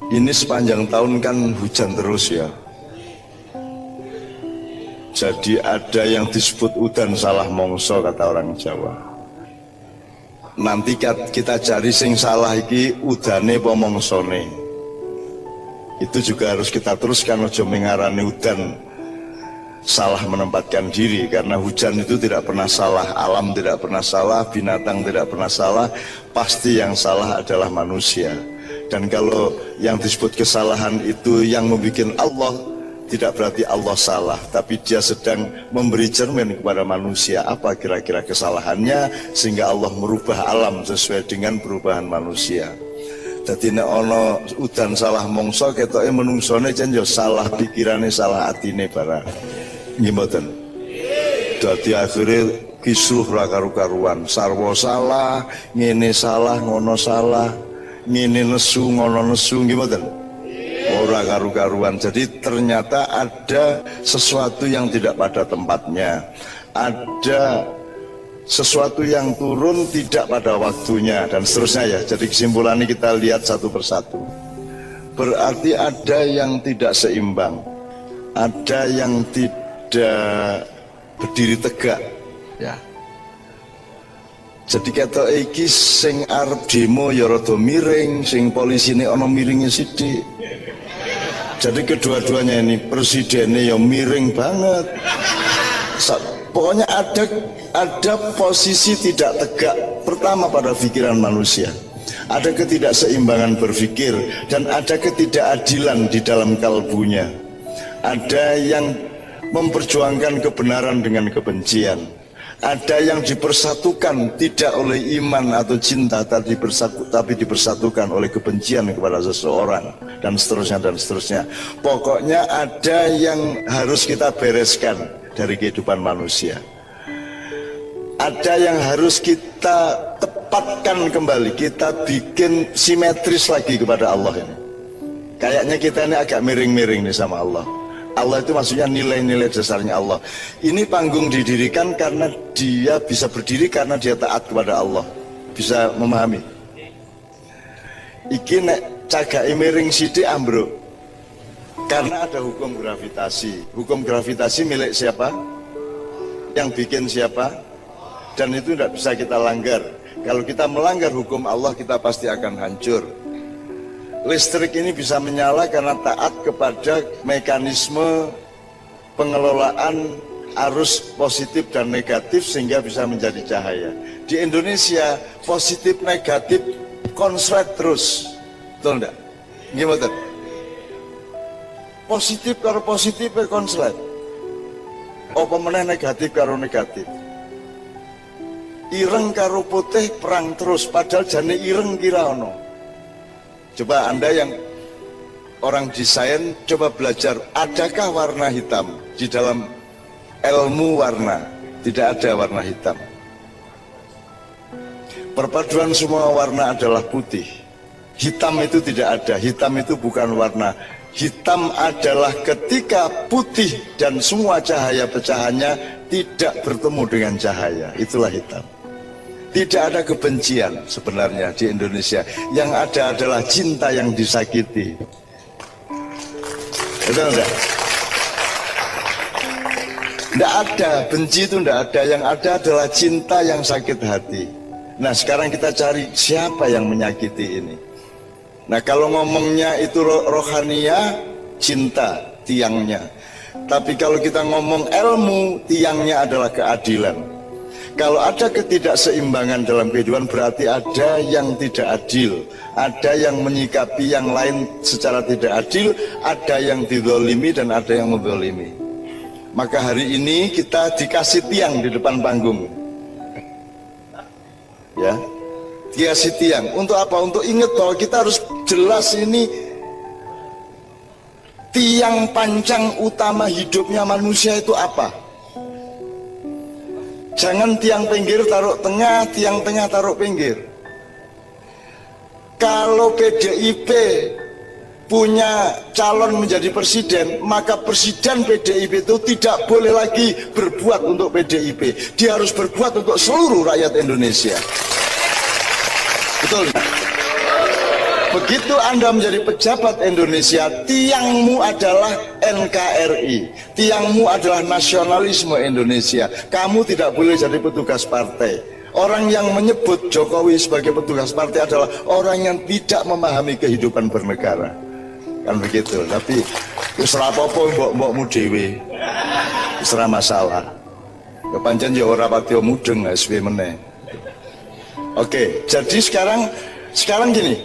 Ini sepanjang tahun kan hujan terus ya. Jadi ada yang disebut udan salah mongso kata orang Jawa. Nanti kita cari sing salah iki udane apa mongsone. Itu juga harus kita teruskan, ojo mengarani udan salah menempatkan diri, karena hujan itu tidak pernah salah, alam tidak pernah salah, binatang tidak pernah salah, pasti yang salah adalah manusia. Dan kalau yang disebut kesalahan itu yang membuat Allah, tidak berarti Allah salah, tapi dia sedang memberi cermin kepada manusia apa kira-kira kesalahannya, sehingga Allah merubah alam sesuai dengan perubahan manusia. Jadi nek ono udan salah mongso ketoke menungsone jan yo salah pikirane, salah atine barang. Nggih mboten. Dadi akhire kisruh ra karu-karuan, sarwa salah, ngene salah, ngono salah, ngene nesu, ngono nesu, nggih mboten. Ora karu-karuan. Jadi ternyata ada sesuatu yang tidak pada tempatnya. Ada sesuatu yang turun tidak pada waktunya dan seterusnya ya. Jadi kesimpulannya kita lihat satu persatu. Berarti ada yang tidak seimbang, ada yang tidak berdiri tegak ya. Jadi kata iki sing arep demo ya rada miring, sing polisine ana miringe sithik. Jadi kedua-duanya ini, presidennya ya miring banget. Pokoknya ada posisi tidak tegak pertama pada pikiran manusia. Ada ketidakseimbangan berpikir dan ada ketidakadilan di dalam kalbunya. Ada yang memperjuangkan kebenaran dengan kebencian. Ada yang dipersatukan tidak oleh iman atau cinta, tapi dipersatukan oleh kebencian kepada seseorang, dan seterusnya dan seterusnya. Pokoknya ada yang harus kita bereskan dari kehidupan manusia. Ada yang harus kita tepatkan kembali, kita bikin simetris lagi kepada Allah ini. Kayaknya kita ini agak miring-miring nih sama Allah. Allah itu maksudnya nilai-nilai dasarnya Allah. Ini panggung didirikan karena dia bisa berdiri karena dia taat kepada Allah. Bisa memahami? Iki nek cagake miring sithik ambruk. Karena ada hukum gravitasi. Hukum gravitasi milik siapa? Yang bikin siapa? Dan itu tidak bisa kita langgar. Kalau kita melanggar hukum Allah, kita pasti akan hancur. Listrik ini bisa menyala karena taat kepada mekanisme pengelolaan arus positif dan negatif sehingga bisa menjadi cahaya. Di Indonesia positif negatif konslet terus, betul enggak? Gimana? Positif karo positif konslet. Apa meneh negatif karo negatif. Ireng karo putih perang terus, padahal jane ireng kira ono. Coba Anda yang orang desain, coba belajar, adakah warna hitam di dalam ilmu warna? Tidak ada warna hitam. Perpaduan semua warna adalah putih. Hitam itu tidak ada, hitam itu bukan warna. Hitam adalah ketika putih dan semua cahaya pecahannya tidak bertemu dengan cahaya, itulah hitam. Tidak ada kebencian sebenarnya di Indonesia. Yang ada adalah cinta yang disakiti. Betul enggak? Tidak ada, benci itu tidak ada. Yang ada adalah cinta yang sakit hati. Nah sekarang kita cari siapa yang menyakiti ini. Nah kalau ngomongnya itu rohania, cinta tiangnya. Tapi kalau kita ngomong ilmu, tiangnya adalah keadilan. Kalau ada ketidakseimbangan dalam kehidupan berarti ada yang tidak adil, ada yang menyikapi yang lain secara tidak adil, ada yang dizalimi dan ada yang menzalimi. Maka hari ini kita dikasih tiang di depan panggung. Ya. Dikasih tiang. Untuk apa? Untuk ingat bahwa kita harus jelas ini tiang pancang utama hidupnya manusia itu apa? Jangan tiang pinggir taruh tengah, tiang tengah taruh pinggir. Kalau PDIP punya calon menjadi presiden, maka presiden PDIP itu tidak boleh lagi berbuat untuk PDIP. Dia harus berbuat untuk seluruh rakyat Indonesia. Betul? Begitu Anda menjadi pejabat Indonesia, tiangmu adalah NKRI, tiangmu adalah nasionalisme Indonesia. Kamu tidak boleh jadi petugas partai. Orang yang menyebut Jokowi sebagai petugas partai adalah orang yang tidak memahami kehidupan bernegara. Kan begitu. Tapi usra apa-apa mbok-mbokmu dhewe. Usra masalah. Kepancen ya ora pati mudeng SW meneh. Oke, jadi sekarang gini.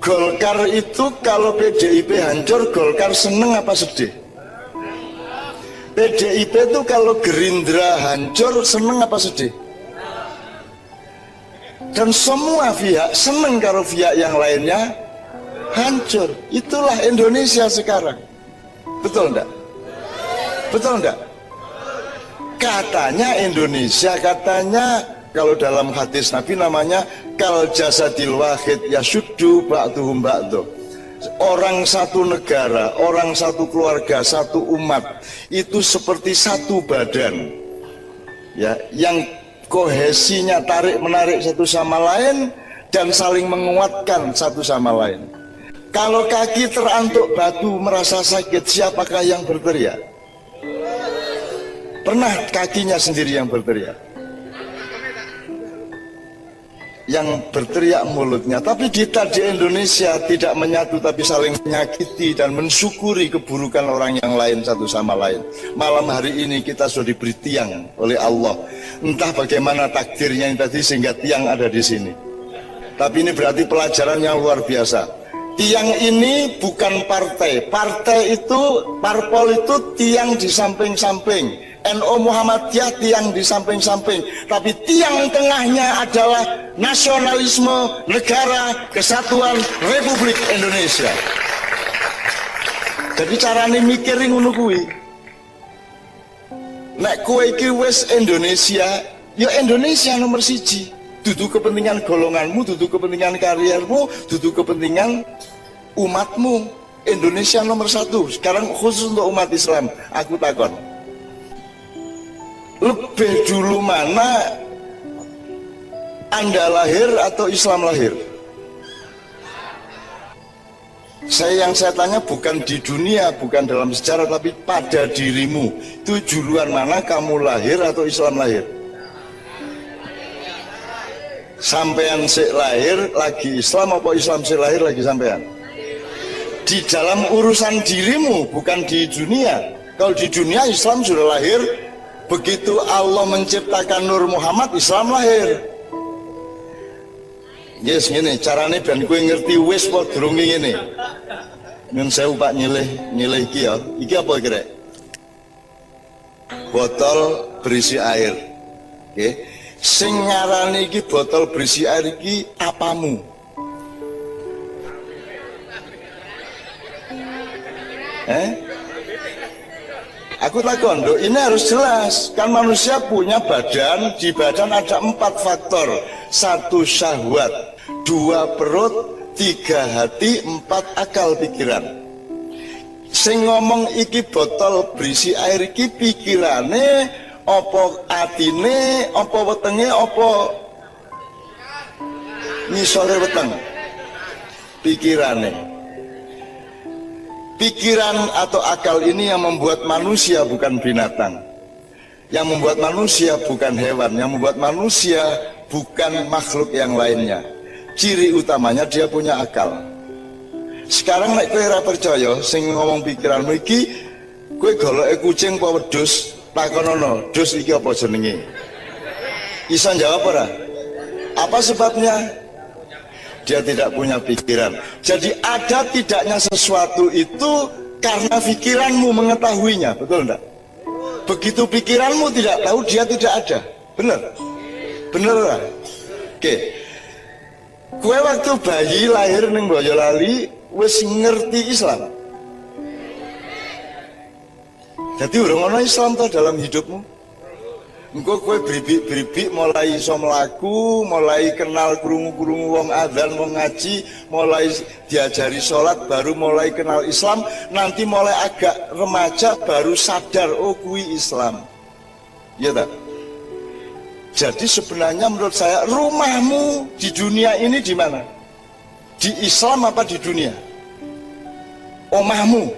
Golkar itu kalau PDIP hancur, Golkar seneng apa sedih? PDIP itu kalau Gerindra hancur, seneng apa sedih? Dan semua pihak seneng kalau pihak yang lainnya hancur. Itulah Indonesia sekarang. Betul enggak? Betul enggak? Katanya Indonesia, katanya kalau dalam hadis Nabi namanya kal jasadil wahid yasuddu ba'duhum ba'du. Orang satu negara, orang satu keluarga, satu umat itu seperti satu badan. Ya, yang kohesinya tarik menarik satu sama lain dan saling menguatkan satu sama lain. Kalau kaki terantuk batu merasa sakit, siapakah yang berteriak? Pernah kakinya sendiri yang berteriak? Yang berteriak mulutnya. Tapi kita di Indonesia tidak menyatu tapi saling menyakiti dan mensyukuri keburukan orang yang lain satu sama lain. Malam hari ini kita sudah diberi tiang oleh Allah. Entah bagaimana takdirnya ini tadi sehingga tiang ada di sini. Tapi ini berarti pelajaran yang luar biasa. Tiang ini bukan partai. Partai itu, parpol itu tiang di samping-samping. NU Muhammadiyah tiang di samping-samping, tapi tiang tengahnya adalah nasionalisme negara kesatuan Republik Indonesia. Jadi carane mikirin ngono kuwi. Nek kowe iki wis Indonesia, ya Indonesia nomor siji. Dudu kepentingan golonganmu, dudu kepentingan kariermu, dudu kepentingan umatmu. Indonesia nomor satu. Sekarang khusus untuk umat Islam, aku takon. Lebih dulu mana Anda lahir atau Islam lahir? Yang saya tanya bukan di dunia, bukan dalam sejarah, tapi pada dirimu. Itu duluan mana kamu lahir atau Islam lahir? Sampean sik lahir lagi Islam apa Islam sik lahir lagi sampean? Di dalam urusan dirimu, bukan di dunia. Kalau di dunia Islam sudah lahir. Begitu Allah menciptakan Nur Muhammad, Islam lahir. Yes, gini, caranya ben gue ngerti wis po durung ngene. Nyun sewu Pak nyilih iki ya. Iki apa kira? Botol berisi air. Oke. Sing ngarani iki botol berisi air iki apamu? Aku takon, ini harus jelas. Kan manusia punya badan, di badan ada 4 faktor. 1 syahwat, 2 perut, 3 hati, 4 akal pikiran. Sing ngomong iki botol berisi air iki pikirane, opo atine, opo wetenge, opo ngisore weteng. Pikirane. Pikiran atau akal ini yang membuat manusia bukan binatang. Yang membuat manusia bukan hewan. Yang membuat manusia bukan makhluk yang lainnya. Ciri utamanya dia punya akal. Sekarang nek kowe ora percaya sing ngomong pikiranmu iki, kowe goloke kucing apa wedhus, takonono, "Dus iki apa jenenge?" Bisa jawab ora? Apa sebabnya? Dia tidak punya pikiran. Jadi ada tidaknya sesuatu itu karena pikiranmu mengetahuinya, betul enggak? Begitu pikiranmu tidak tahu, dia tidak ada. Benar? Benar lah. Oke. Kue waktu bayi lahir ning Boyolali wis ngerti Islam. Jadi urung ana Islam to dalam hidupmu. Engko kowe bribik-bribik mulai iso mlaku, mulai kenal krungu-krungu wong adzan, wong ngaji, mulai diajari sholat, baru mulai kenal Islam, nanti mulai agak remaja baru sadar oh kuwi Islam. Iya tak? Jadi sebenarnya menurut saya rumahmu di dunia ini di mana? Di Islam apa di dunia? Omahmu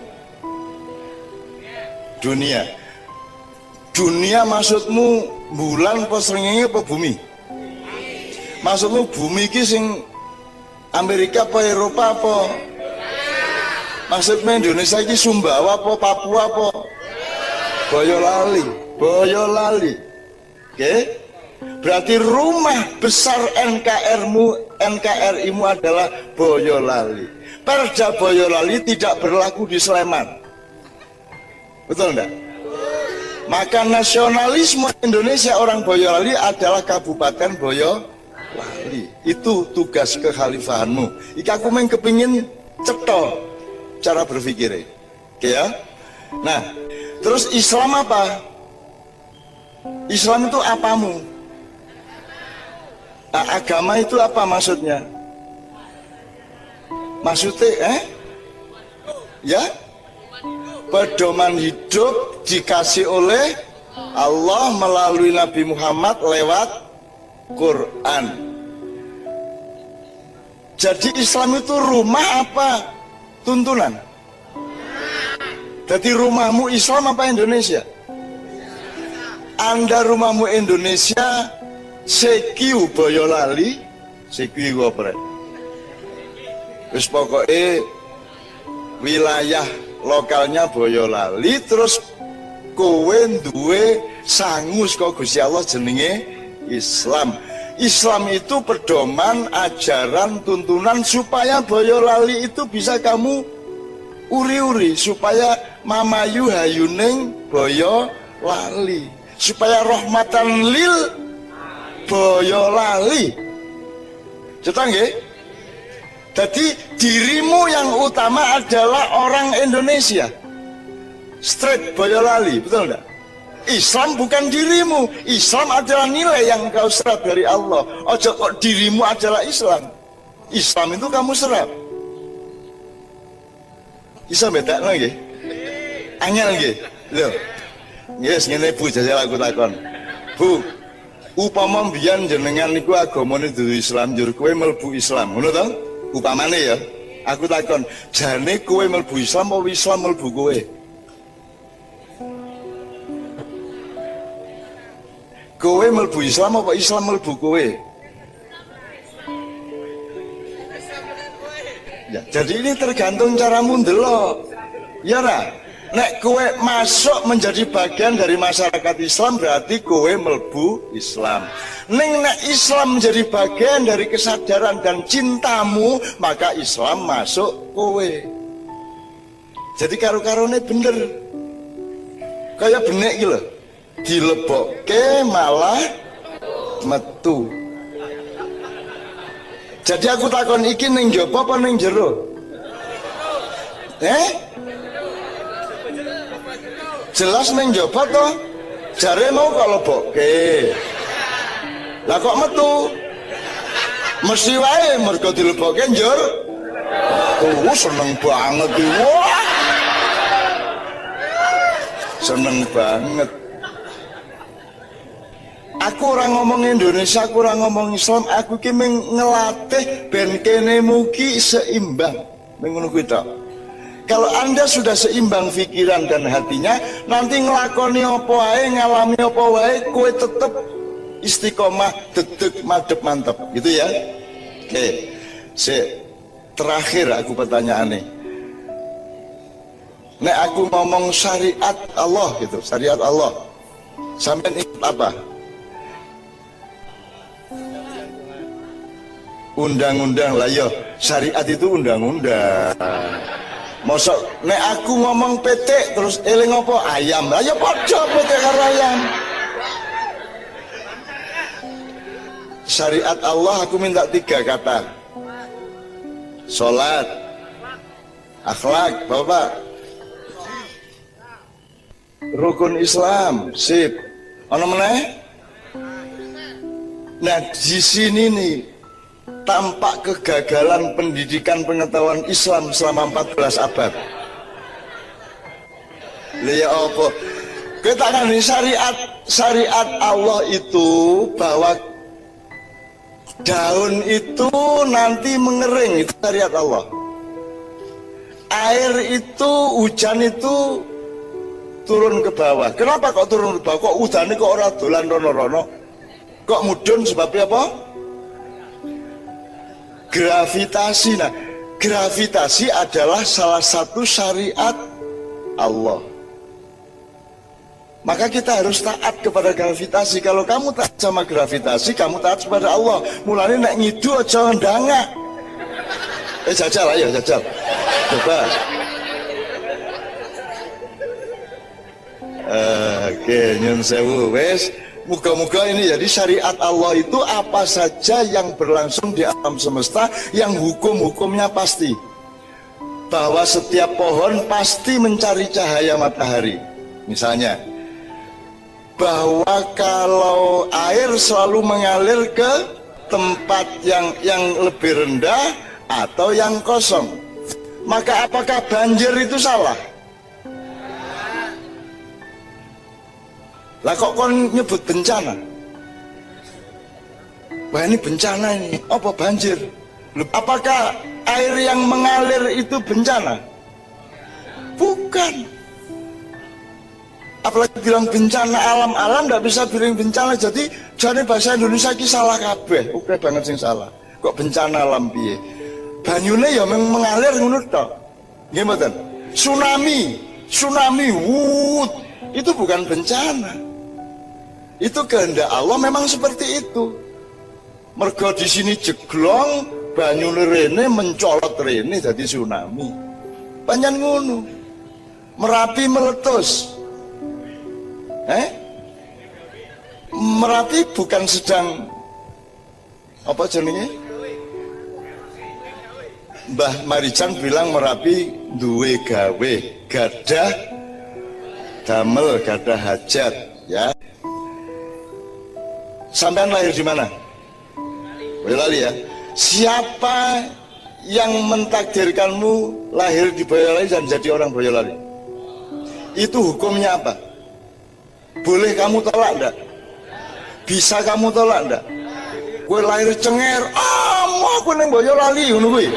dunia. Dunia maksudmu bulan apa srengenge apa bumi? Maksudmu bumi iki sing Amerika apa Eropa apa? Maksudnya Indonesia ini Sumbawa apa Papua apa? Boyolali, Boyolali. Oke? Berarti rumah besar NKRI-mu adalah Boyolali. Perda Boyolali tidak berlaku di Sleman. Betul enggak? Maka nasionalisme Indonesia orang Boyolali adalah Kabupaten Boyolali. Itu tugas kekhalifahanmu. Ika aku main kepingin cetol cara berpikir, oke ya? Nah, terus Islam apa? Islam itu apamu? Nah, agama itu apa maksudnya? Maksudnya, ya? Pedoman hidup dikasih oleh Allah melalui Nabi Muhammad lewat Quran. Jadi Islam itu rumah apa? Tuntunan. Jadi rumahmu Islam apa Indonesia? Anda rumahmu Indonesia, sekiu Boyolali, sekiu apa? Terus pokoknya wilayah lokalnya Boyolali, terus kowe duwe sangus kok Gusti Allah jenenge Islam. Islam itu pedoman, ajaran, tuntunan supaya Boyolali itu bisa kamu uri-uri, supaya mamayu hayuning Boyolali, supaya rahmatan lil Boyolali. Cetak nggih? Jadi dirimu yang utama adalah orang Indonesia. Straight Boyolali, betul enggak? Islam bukan dirimu. Islam adalah nilai yang kau serap dari Allah. Ojo kok dirimu adalah Islam. Islam itu kamu serap. Bisa beda lagi? Angel lagi? Loh. Yes, ngene Bu jajal aku takon. Bu, upama mbiyen jenengan niku agamane dudu Islam, njur kowe mlebu Islam, ngono to? Upamane ya. Aku takon, jane kowe mlebu Islam apa Islam mlebu kowe? Kowe mlebu Islam apa Islam mlebu kowe? Ya, jadi ini tergantung caramu ndelok. Ya ra? Nek kowe masuk menjadi bagian dari masyarakat Islam berarti kowe mlebu Islam. Nek Islam menjadi bagian dari kesadaran dan cintamu, maka Islam masuk kowe. Jadi karo-karone bener. Kayak benek iki lho. Dilebokke malah metu. Jadi aku takon iki ning njaba apa ning jero? Jelas ning njaba to? Jare mau kalau bokke. Lah kok metu? Mesti wae mergo dilebokke njur. Oh, seneng banget iki. Wah. Seneng banget. Aku orang ngomong Indonesia, aku orang ngomong Islam, aku ki ngelatih ben kene mugi seimbang. Mengono kuwi tok. Kalau Anda sudah seimbang pikiran dan hatinya, nanti ngelakoni apa wae, ngalami apa wae, kowe tetep istiqomah, dedek, madep, mantep, gitu ya. Oke. Terakhir aku pertanyaannya. Nek aku ngomong syariat Allah gitu, syariat Allah. Sampai ikut apa? Undang-undang lah ya, syariat itu undang-undang. Mosok nek aku ngomong PT terus eling apa ayam, lah ya padha PT karo ayam. Syariat Allah aku minta 3 kata. Salat, akhlak, Bapak. Rukun Islam, sip. Ono meneh? Nah, di sini nih tampak kegagalan pendidikan pengetahuan Islam selama 14 abad. Lah ya apa? Kita kan syariat Allah itu bahwa daun itu nanti mengering, itu syariat Allah. Air itu, hujan itu turun ke bawah. Kenapa kok turun ke bawah? Kok hujan kok ora dolan rono-rono? Kok mudun sebabnya apa? Gravitasi. Nah, gravitasi adalah salah satu syariat Allah. Maka kita harus taat kepada gravitasi. Kalau kamu taat sama gravitasi, kamu taat kepada Allah. Mulanya nak ngidu aja ndangak. Jajal ayo jajal. Coba. Oke, nyun sewu wes. Muga-muga ini jadi syariat Allah itu apa saja yang berlangsung di alam semesta yang hukum-hukumnya pasti. Bahwa setiap pohon pasti mencari cahaya matahari. Misalnya, bahwa kalau air selalu mengalir ke tempat yang lebih rendah atau yang kosong, maka apakah banjir itu salah? Lah kok kon nyebut bencana? Wah ini bencana ini, apa banjir? Apakah air yang mengalir itu bencana? Bukan. Apalagi bilang bencana alam-alam, tidak bisa bilang bencana. Jadi jadi bahasa Indonesia ini salah kabeh. Oke banget sing salah. Kok bencana alam piye? Banyune ya mengalir ngono tok. Nggih mboten? Tsunami, itu bukan bencana. Itu kehendak Allah memang seperti itu. Mergo di sini jeglong, banyune rene mencolot rene jadi tsunami. Panjang ngono. Merapi meletus. Merapi bukan sedang apa jenenge? Mbah Marijan bilang Merapi duwe gawe, gadah damel, gadah hajat, ya. Sampean lahir di mana? Boyolali ya. Siapa yang mentakdirkanmu lahir di Boyolali dan jadi orang Boyolali? Itu hukumnya apa? Boleh kamu tolak enggak? Bisa kamu tolak enggak? Gue lahir Cenger, mau aku neng Boyolali ngono kuwi.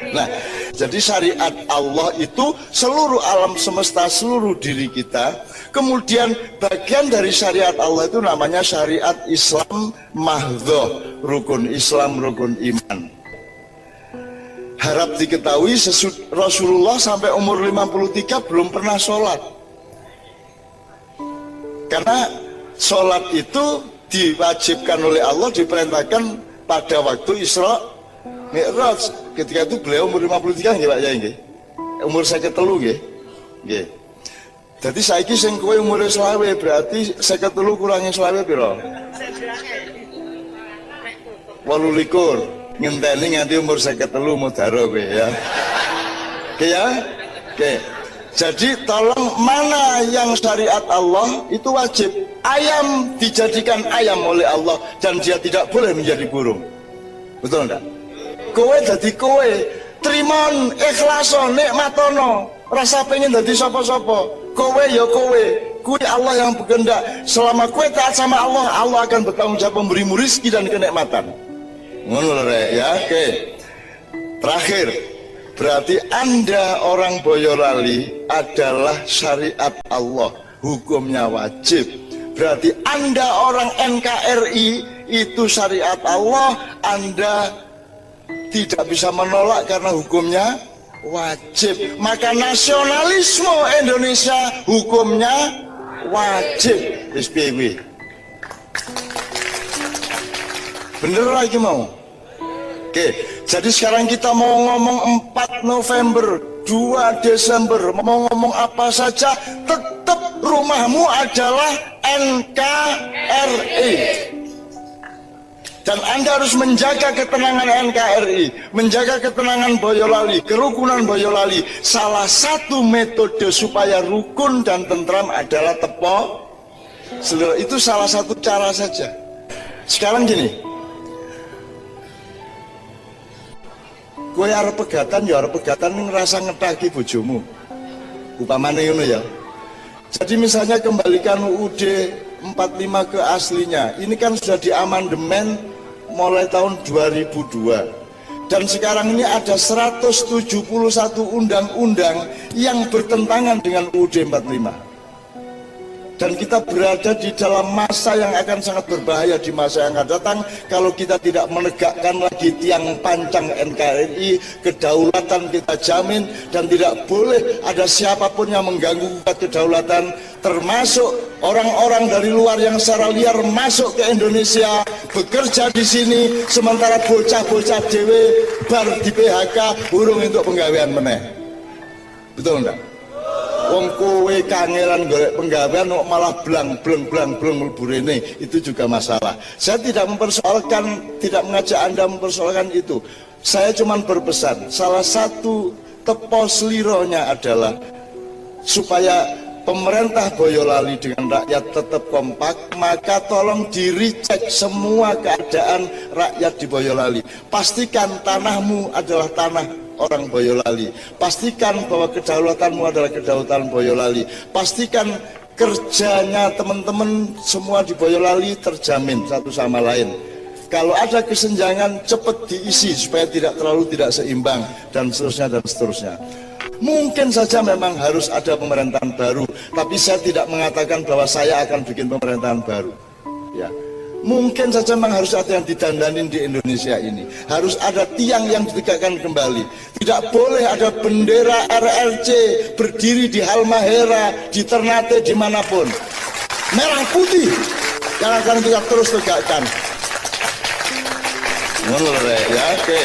Nah, jadi syariat Allah itu seluruh alam semesta, seluruh diri kita. Kemudian bagian dari syariat Allah itu namanya syariat Islam mahdhah, rukun Islam, rukun iman. Harap diketahui Rasulullah sampai umur 53 belum pernah sholat. Karena sholat itu diwajibkan oleh Allah, diperintahkan pada waktu Isra Mi'raj. Ketika itu beliau umur 53 nggih Pak Yai nggih. Umur 53 nggih. Jadi saiki sing kowe umure 20 berarti 53 kurangi 20 piro? 28. Ngenteni nganti umur 53 mudharo kowe ya. Oke ya? Oke. Jadi tolong, mana yang syariat Allah itu wajib. Ayam dijadikan ayam oleh Allah dan dia tidak boleh menjadi burung. Betul enggak? Kowe dadi kowe, trimon, ikhlaso, nikmatono, rasa pengen dadi sapa-sapa. Kowe ya kowe, kuwi Allah yang berkehendak. Selama kowe taat sama Allah, Allah akan bertanggung jawab memberimu rezeki dan kenikmatan. Ngono rek ya. Oke. Terakhir, berarti Anda orang Boyolali adalah syariat Allah, hukumnya wajib. Berarti Anda orang NKRI itu syariat Allah, Anda tidak bisa menolak karena hukumnya wajib. Maka nasionalisme Indonesia hukumnya wajib. SPW. Bener lagi mau? Oke, jadi sekarang kita mau ngomong 4 November, 2 Desember, mau ngomong apa saja, tetap rumahmu adalah NKRI. Dan Anda harus menjaga ketenangan NKRI, menjaga ketenangan Boyolali, kerukunan Boyolali. Salah satu metode supaya rukun dan tentram adalah tepo. Itu salah satu cara saja. Sekarang gini, gue arep pegatan ya arep pegatan ngerasa ngetagi bojomu. Upamane ngono ya. Jadi misalnya kembalikan UUD 45 ke aslinya. Ini kan sudah diamandemen mulai tahun 2002. Dan sekarang ini ada 171 undang-undang yang bertentangan dengan UUD 45. Dan kita berada di dalam masa yang akan sangat berbahaya di masa yang akan datang kalau kita tidak menegakkan lagi tiang pancang NKRI, kedaulatan kita jamin, dan tidak boleh ada siapapun yang mengganggu kedaulatan, termasuk orang-orang dari luar yang secara liar masuk ke Indonesia, bekerja di sini, sementara bocah-bocah dewe bar di PHK burung untuk penggawean meneh. Betul enggak? Wong kowe kangelan golek penggawean kok malah blang mlebu rene, itu juga masalah. Saya tidak mempersoalkan, tidak mengajak Anda mempersoalkan itu. Saya cuma berpesan, salah satu tepo selironya adalah supaya pemerintah Boyolali dengan rakyat tetap kompak, maka tolong di-recheck semua keadaan rakyat di Boyolali. Pastikan tanahmu adalah tanah orang Boyolali. Pastikan bahwa kedaulatanmu adalah kedaulatan Boyolali. Pastikan kerjanya teman-teman semua di Boyolali terjamin satu sama lain. Kalau ada kesenjangan cepat diisi supaya tidak terlalu tidak seimbang, dan seterusnya dan seterusnya. Mungkin saja memang harus ada pemerintahan baru, tapi saya tidak mengatakan bahwa saya akan bikin pemerintahan baru. Ya. Mungkin saja memang harus ada yang didandanin di Indonesia ini. Harus ada tiang yang ditegakkan kembali. Tidak boleh ada bendera RRC berdiri di Halmahera, di Ternate, dimanapun. Merah putih yang akan kita terus tegakkan. Ya, oke.